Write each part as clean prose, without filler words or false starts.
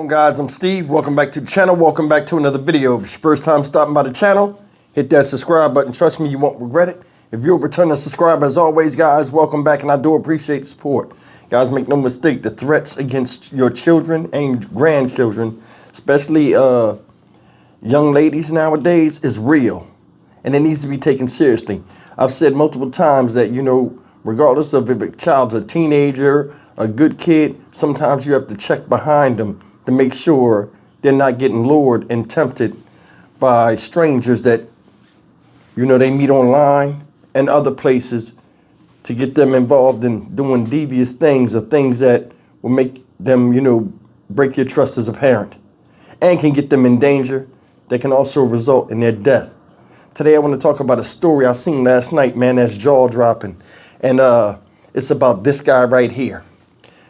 Guys, I'm Steve. Welcome back to the channel. Welcome back to another video. If it's your first time stopping by the channel, hit that subscribe button. Trust me, you won't regret it. If you're a returning subscriber, as always, guys, welcome back, and I do appreciate the support. Guys, make no mistake, the threats against your children and grandchildren, especially young ladies nowadays, is real, and it needs to be taken seriously. I've said multiple times that, regardless of if a child's a teenager, a good kid, sometimes you have to check behind them to make sure they're not getting lured and tempted by strangers that, they meet online and other places to get them involved in doing devious things or things that will make them, break your trust as a parent and can get them in danger that can also result in their death. Today, I want to talk about a story I seen last night, man, that's jaw-dropping. And it's about this guy right here.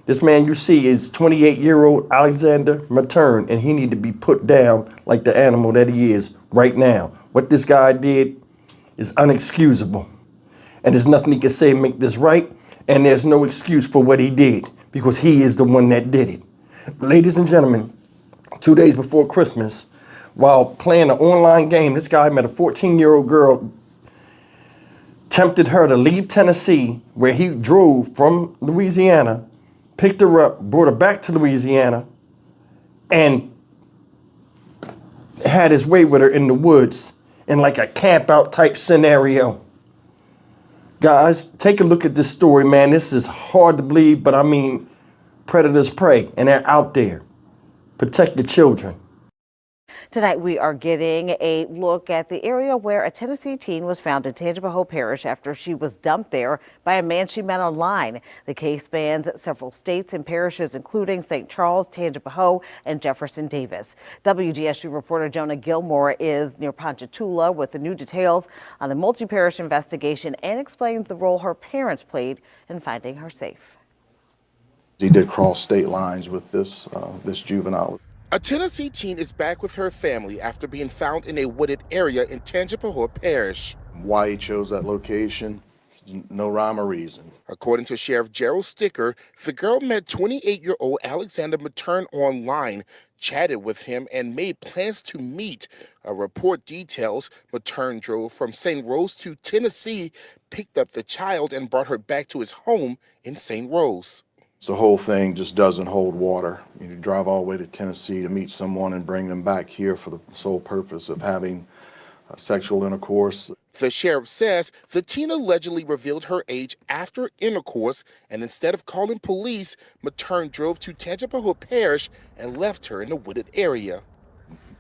This man you see is 28-year-old Alexander Matern, and he need to be put down like the animal that he is right now. What this guy did is unexcusable. And there's nothing he can say to make this right, and there's no excuse for what he did, because he is the one that did it. Ladies and gentlemen, 2 days before Christmas, while playing an online game, this guy met a 14-year-old girl, tempted her to leave Tennessee, where he drove from Louisiana, picked her up, brought her back to Louisiana, and had his way with her in the woods in like a camp out type scenario. Guys, take a look at this story, man. This is hard to believe, but I mean, predators prey, and they're out there. Protect your children. Tonight, we are getting a look at the area where a Tennessee teen was found in Tangipahoa Parish after she was dumped there by a man she met online. The case spans several states and parishes, including St. Charles, Tangipahoa, and Jefferson Davis. WDSU reporter Jonah Gilmore is near Ponchatoula with the new details on the multi-parish investigation and explains the role her parents played in finding her safe. He did cross state lines with this juvenile. A Tennessee teen is back with her family after being found in a wooded area in Tangipahoa Parish. Why he chose that location, no rhyme or reason. According to Sheriff Gerald Sticker, the girl met 28-year-old Alexander Matern online, chatted with him, and made plans to meet. A report details Matern drove from St. Rose to Tennessee, picked up the child, and brought her back to his home in St. Rose. The whole thing just doesn't hold water. You drive all the way to Tennessee to meet someone and bring them back here for the sole purpose of having sexual intercourse. The sheriff says the teen allegedly revealed her age after intercourse, and instead of calling police, Matern drove to Tangipahoa Parish and left her in the wooded area.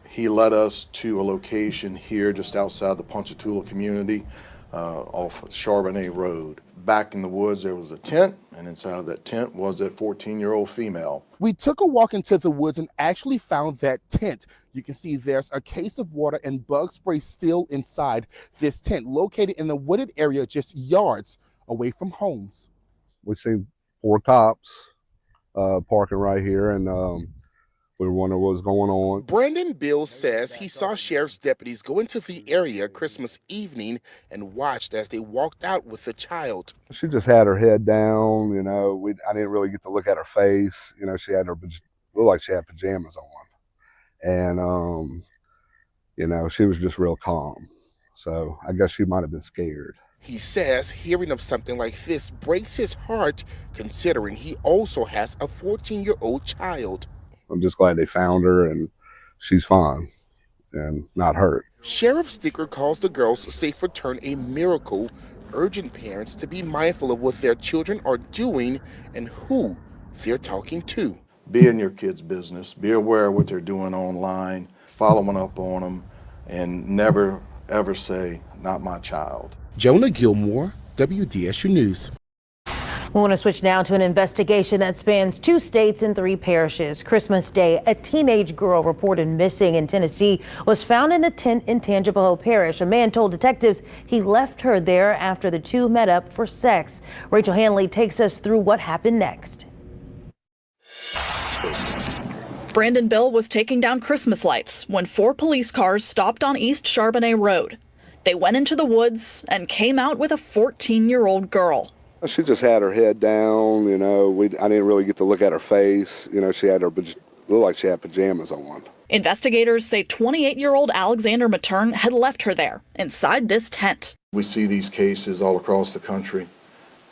He led us to a location here just outside the Ponchatoula community off Charbonnet Road. Back in the woods, there was a tent, and inside of that tent was that 14-year-old female. We took a walk into the woods and actually found that tent. You can see there's a case of water and bug spray still inside this tent, located in the wooded area just yards away from homes. We seen 4 cops parking right here, and we were wondering what was going on. Brandon Bills says he saw sheriff's deputies go into the area Christmas evening and watched as they walked out with the child. She just had her head down, I didn't really get to look at her face. She had looked like she had pajamas on. And, she was just real calm. So I guess she might have been scared. He says hearing of something like this breaks his heart, considering he also has a 14-year-old child. I'm just glad they found her and she's fine and not hurt. Sheriff Sticker calls the girl's safe return a miracle, urging parents to be mindful of what their children are doing and who they're talking to. Be in your kids' business. Be aware of what they're doing online. Following up on them, and never, ever say, not my child. Jonah Gilmore, WDSU News. We want to switch now to an investigation that spans 2 states and 3 parishes. Christmas Day, a teenage girl reported missing in Tennessee was found in a tent in Tangipahoa Parish. A man told detectives he left her there after the two met up for sex. Rachel Hanley takes us through what happened next. Brandon Bill was taking down Christmas lights when 4 police cars stopped on East Charbonnet Road. They went into the woods and came out with a 14-year-old girl. She just had her head down, I didn't really get to look at her face. She had her Looked like she had pajamas on. Investigators say 28-year-old Alexander Matern had left her there, inside this tent. We see these cases all across the country,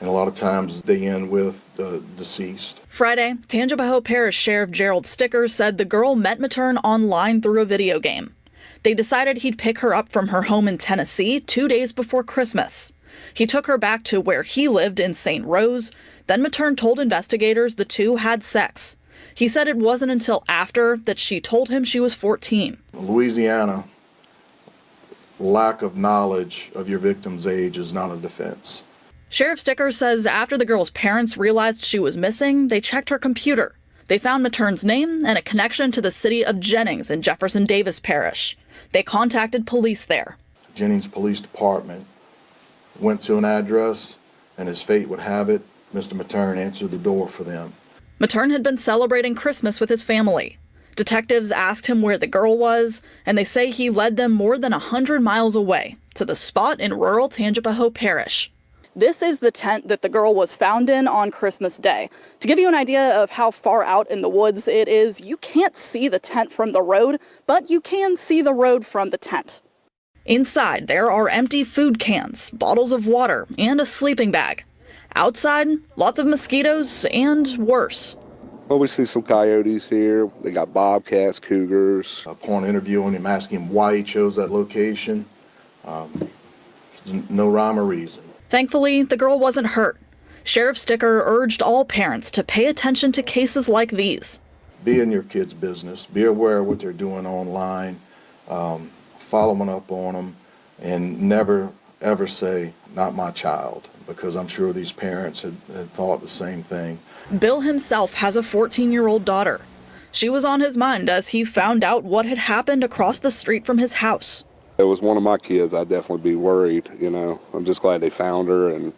and a lot of times they end with the deceased. Friday, Tangipahoa Parish Sheriff Gerald Sticker said the girl met Matern online through a video game. They decided he'd pick her up from her home in Tennessee 2 days before Christmas. He took her back to where he lived in St. Rose. Then Matern told investigators the two had sex. He said it wasn't until after that she told him she was 14. Louisiana, lack of knowledge of your victim's age is not a defense. Sheriff Sticker says after the girl's parents realized she was missing, they checked her computer. They found Matern's name and a connection to the city of Jennings in Jefferson Davis Parish. They contacted police there. Jennings Police Department went to an address, and as fate would have it, Mr. Matern answered the door for them. Matern had been celebrating Christmas with his family. Detectives asked him where the girl was, and they say he led them more than 100 miles away to the spot in rural Tangipahoa Parish. This is the tent that the girl was found in on Christmas Day. To give you an idea of how far out in the woods it is, you can't see the tent from the road, but you can see the road from the tent. Inside, there are empty food cans, bottles of water, and a sleeping bag. Outside, lots of mosquitoes and worse. Well, we see some coyotes here. They got bobcats, cougars. Upon interviewing him, asking him why he chose that location, no rhyme or reason. Thankfully, the girl wasn't hurt. Sheriff Sticker urged all parents to pay attention to cases like these. Be in your kids' business. Be aware of what they're doing online. Following up on them, and never, ever say, not my child, because I'm sure these parents had thought the same thing. Bill himself has a 14-year-old daughter. She was on his mind as he found out what had happened across the street from his house. If it was one of my kids, I'd definitely be worried, you know. I'm just glad they found her and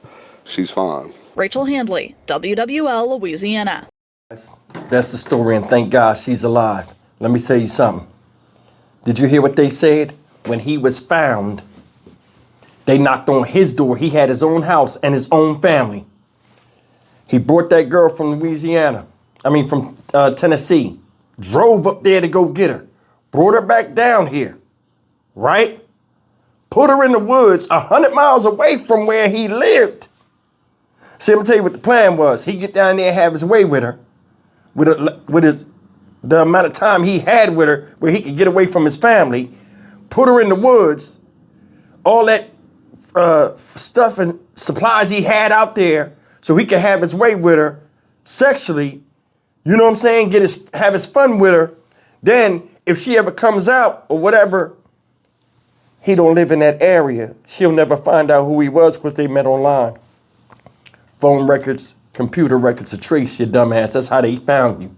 she's fine. Rachel Handley, WWL, Louisiana. That's the story, and thank God she's alive. Let me tell you something. Did you hear what they said? When he was found, they knocked on his door. He had his own house and his own family. He brought that girl from from Tennessee, drove up there to go get her, brought her back down here, right? Put her in the woods 100 miles away from where he lived. See, I'm gonna tell you what the plan was. He'd get down there and have his way with her, the amount of time he had with her where he could get away from his family, put her in the woods, all that stuff and supplies he had out there so he could have his way with her sexually, you know what I'm saying, have his fun with her. Then if she ever comes out or whatever, he don't live in that area. She'll never find out who he was because they met online. Phone records, computer records will trace you, dumbass. That's how they found you.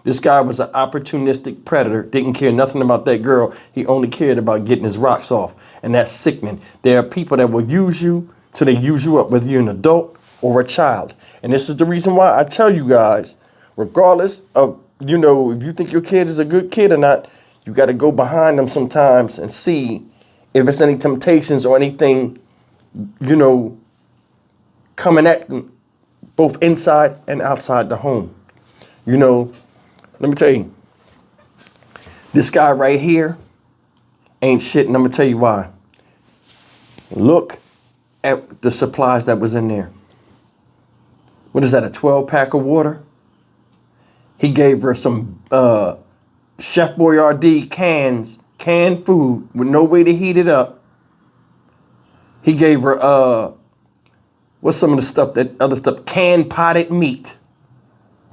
This guy was an opportunistic predator, didn't care nothing about that girl. He only cared about getting his rocks off. And that's sickening. There are people that will use you till they use you up, whether you're an adult or a child. And this is the reason why I tell you guys, regardless of, if you think your kid is a good kid or not, you got to go behind them sometimes and see if it's any temptations or anything, coming at them both inside and outside the home. Let me tell you, this guy right here ain't shit, and I'm gonna tell you why. Look at the supplies that was in there. What is that, a 12-pack of water? He gave her some Chef Boyardee canned food with no way to heat it up. He gave her, what's some of the other stuff, canned potted meat.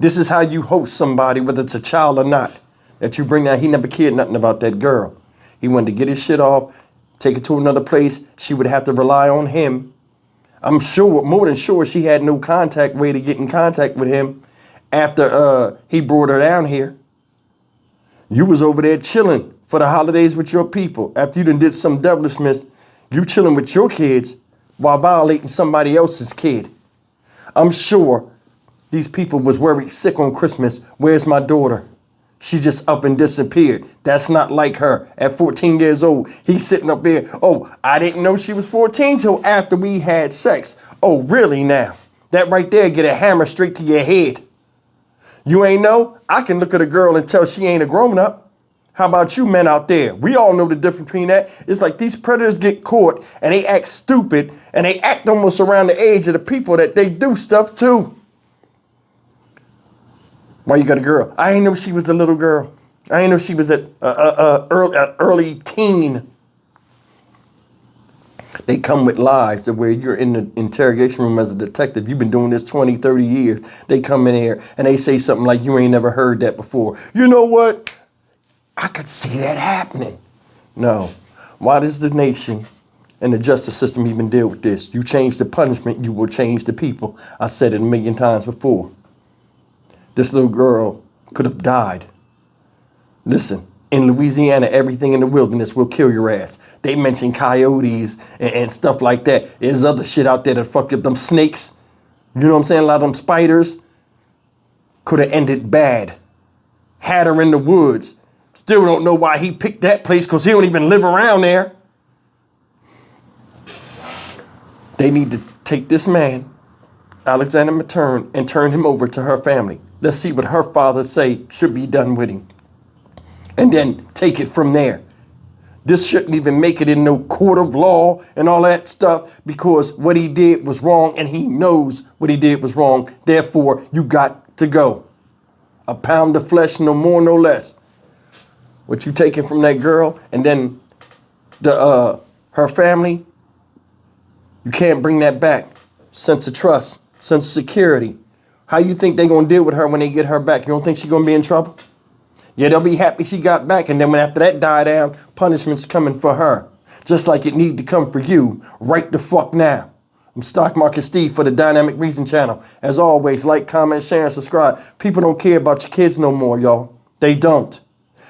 This is how you host somebody, whether it's a child or not, that you bring down. He never cared nothing about that girl. He wanted to get his shit off, take it to another place. She would have to rely on him. I'm sure, more than sure, she had no way to get in contact with him after he brought her down here. You was over there chilling for the holidays with your people. After you done did some devilishness, you chilling with your kids while violating somebody else's kid. I'm sure these people was worried sick on Christmas. Where's my daughter? She just up and disappeared. That's not like her. At 14 years old, he's sitting up there. Oh, I didn't know she was 14 till after we had sex. Oh, really now? That right there get a hammer straight to your head. You ain't know? I can look at a girl and tell she ain't a grown up. How about you men out there? We all know the difference between that. It's like these predators get caught and they act stupid and they act almost around the age of the people that they do stuff to. Why you got a girl? I ain't know she was a little girl. I ain't know she was an early teen. They come with lies to where you're in the interrogation room as a detective. You've been doing this 20, 30 years. They come in here and they say something like, you ain't never heard that before. You know what? I could see that happening. No. Why does the nation and the justice system even deal with this? You change the punishment, you will change the people. I said it a million times before. This little girl could have died. Listen, in Louisiana, everything in the wilderness will kill your ass. They mention coyotes and stuff like that. There's other shit out there that fuck up them snakes. You know what I'm saying? A lot of them spiders could have ended bad. Had her in the woods. Still don't know why he picked that place because he don't even live around there. They need to take this man, Alexander Matern, and turn him over to her family. Let's see what her father say should be done with him. And then take it from there. This shouldn't even make it in no court of law and all that stuff because what he did was wrong and he knows what he did was wrong. Therefore, you got to go. A pound of flesh, no more, no less. What you taking from that girl and then her family, you can't bring that back. Sense of trust, sense of security. How you think they gonna deal with her when they get her back? You don't think she's gonna be in trouble? Yeah, they'll be happy she got back, and then when after that die down, punishment's coming for her. Just like it need to come for you right the fuck now. I'm Stock Market Steve for the Dynamic Reason channel. As always, like, comment, share, and subscribe. People don't care about your kids no more, y'all. They don't.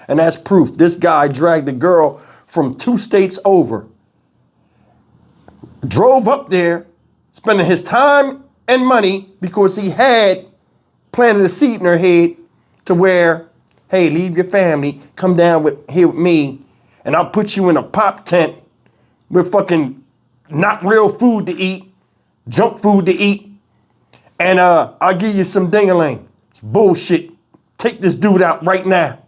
And that's proof. This guy dragged a girl from 2 states over, drove up there, spending his time and money because he had planted a seed in her head to where, hey, leave your family, come down here with me, and I'll put you in a pop tent with fucking not real food to eat, junk food to eat, and I'll give you some ding-a-ling. It's bullshit. Take this dude out right now.